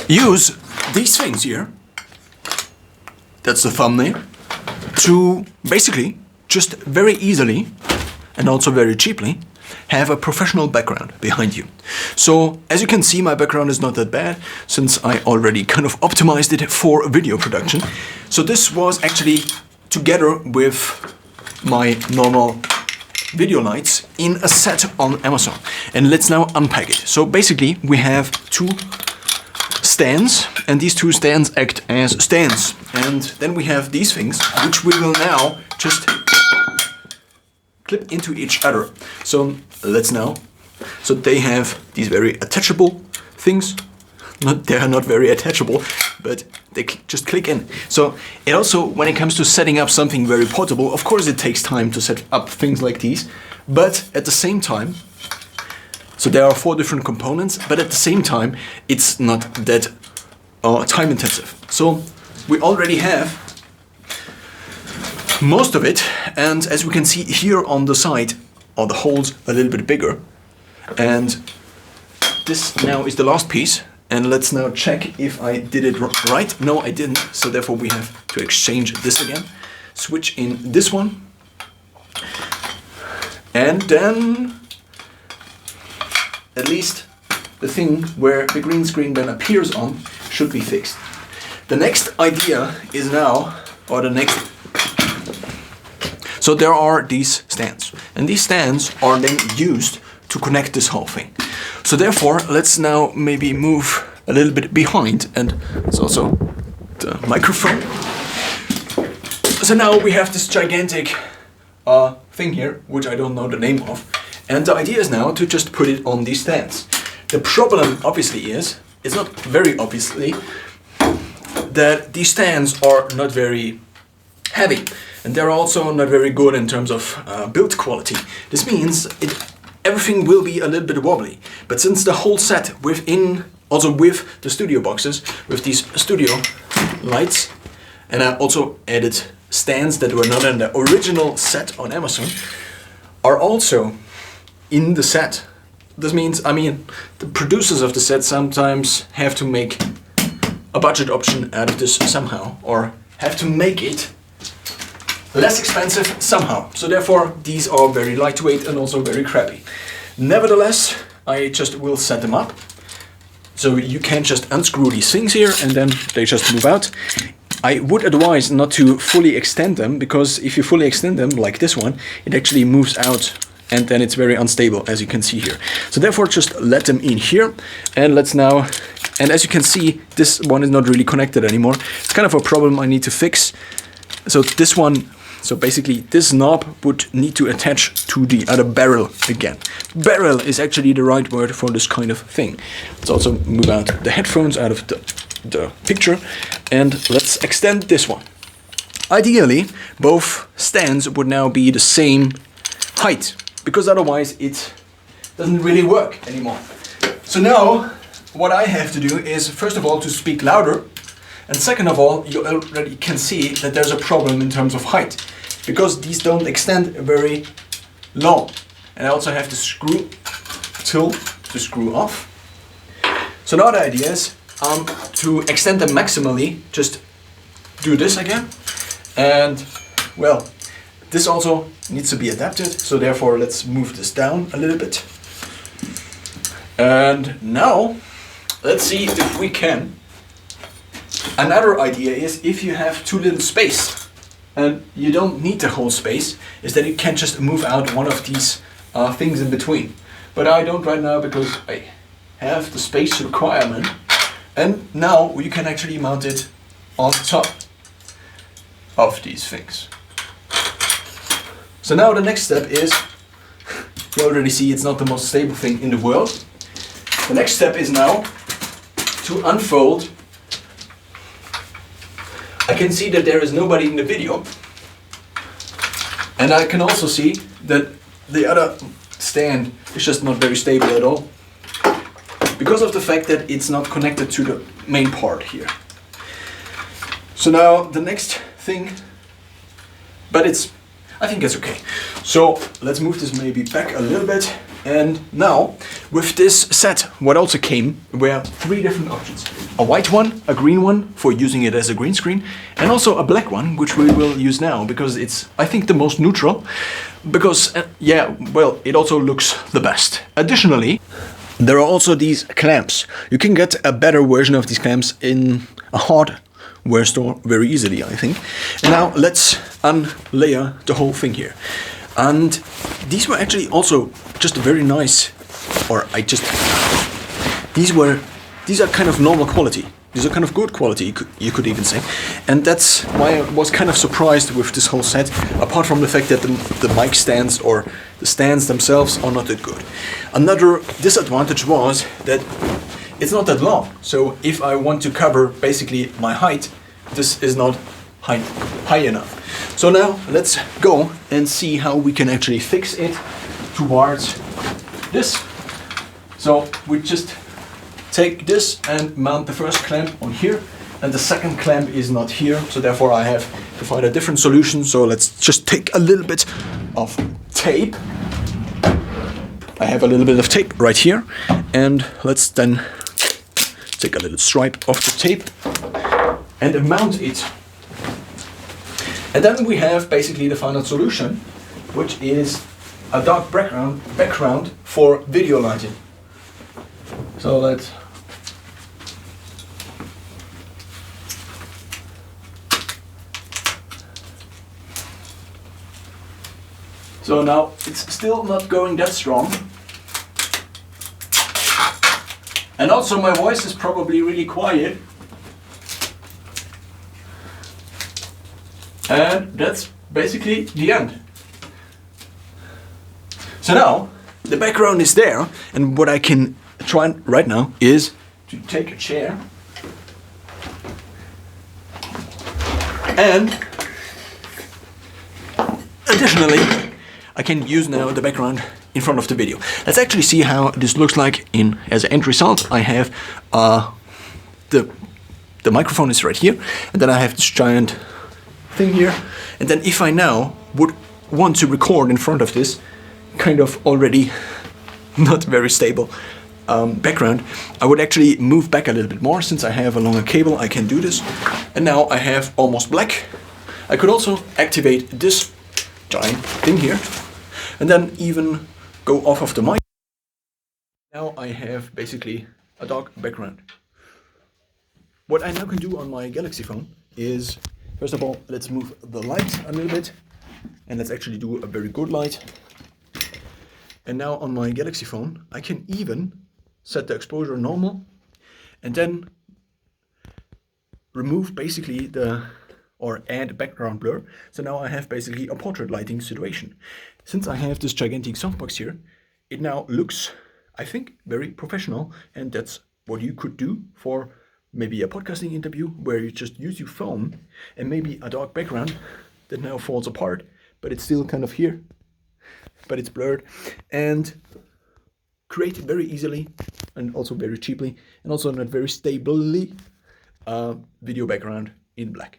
use these things here, that's the thumbnail, to basically just very easily and also very cheaply have a professional background behind you. So as you can see, my background is not that bad since I already kind of optimized it for video production. So this was actually together with my normal video lights in a set on Amazon. And let's now unpack it. So basically we have two stands, and these two stands act as stands. And then we have these things, which we will now just clip into each other. So let's now, so they have these very attachable things. They are not very attachable, but they just click in. So it also, when it comes to setting up something very portable, of course it takes time to set up things like these, but at the same time, so there are 4 different components, but at the same time, it's not that time intensive. So we already have most of it, and as we can see here on the side, are the holes a little bit bigger. And this now is the last piece. And let's now check if I did it right. No, I didn't. So therefore we have to exchange this again. Switch in this one. And then at least the thing where the green screen then appears on should be fixed. The next idea is now, or the next, so there are these stands. And these stands are then used to connect this whole thing. So therefore, let's now maybe move a little bit behind, and it's also the microphone. So now we have this gigantic thing here, which I don't know the name of. And the idea is now to just put it on these stands. The problem obviously is, it's not very obviously, that these stands are not very heavy. And they're also not very good in terms of build quality. This means everything will be a little bit wobbly. But since the whole set within, also with the studio boxes, with these studio lights, and I also added stands that were not in the original set on Amazon, are also in the set. This means, I mean, the producers of the set sometimes have to make a budget option out of this somehow, or have to make it less expensive somehow. So therefore these are very lightweight and also very crappy. Nevertheless, I just will set them up. So you can just unscrew these things here and then they just move out. I would advise not to fully extend them, because if you fully extend them like this one, it actually moves out and then it's very unstable, as you can see here. So therefore just let them in here, and let's now, and as you can see, this one is not really connected anymore. It's kind of a problem I need to fix. So this one, so basically this knob would need to attach to the other barrel again. Barrel is actually the right word for this kind of thing. Let's also move out the headphones out of the picture, and let's extend this one. Ideally, both stands would now be the same height, because otherwise it doesn't really work anymore. So now what I have to do is, first of all, to speak louder. And second of all, you already can see that there's a problem in terms of height, because these don't extend very long. And I also have the screw tool to screw off. So now the idea is to extend them maximally, just do this again. And well, this also needs to be adapted. So therefore let's move this down a little bit. And now let's see if we can. Another idea is, if you have too little space and you don't need the whole space, is that you can just move out one of these things in between. But I don't right now, because I have the space requirement. And now you can actually mount it on top of these things. So now the next step is, you already see it's not the most stable thing in the world. The next step is now to unfold. I can see that there is nobody in the video, and I can also see that the other stand is just not very stable at all, because of the fact that it's not connected to the main part here. So now the next thing, but I think it's okay. So let's move this maybe back a little bit. And now, with this set, what also came were 3 different options. A white one, a green one for using it as a green screen, and also a black one, which we will use now because it's, I think, the most neutral. Because, yeah, well, it also looks the best. Additionally, there are also these clamps. You can get a better version of these clamps in a hardware store very easily, I think. And now let's unlayer the whole thing here. And these were actually also just very nice, or these are kind of normal quality. These are kind of good quality, you could even say. And that's why I was kind of surprised with this whole set, apart from the fact that the mic stands or the stands themselves are not that good. Another disadvantage was that it's not that long. So if I want to cover basically my height, this is not high enough. So now let's go and see how we can actually fix it towards this. So we just take this and mount the first clamp on here, and the second clamp is not here, so therefore I have to find a different solution. So let's just take a little bit of tape. I have a little bit of tape right here, and let's then take a little stripe of the tape and mount it. And then we have basically the final solution, which is a dark background for video lighting. So let's So now it's still not going that strong. And also my voice is probably really quiet. And that's basically the end. So now the background is there, and what I can try right now is to take a chair and additionally I can use now the background in front of the video. Let's actually see how this looks like as an end result. I have the microphone is right here, and then I have this giant thing here, and then if I now would want to record in front of this kind of already not very stable background, I would actually move back a little bit more. Since I have a longer cable, I can do this, and now I have almost black. I could also activate this giant thing here and then even go off of the mic. Now I have basically a dark background. What I now can do on my Galaxy phone is, first of all, let's move the light a little bit, and let's actually do a very good light. And now on my Galaxy phone, I can even set the exposure normal, and then remove basically add background blur. So now I have basically a portrait lighting situation. Since I have this gigantic softbox here, it now looks, I think, very professional, and that's what you could do for maybe a podcasting interview where you just use your phone and maybe a dark background that now falls apart, but it's still kind of here, but it's blurred, and create it very easily and also very cheaply and also not very stably video background in black.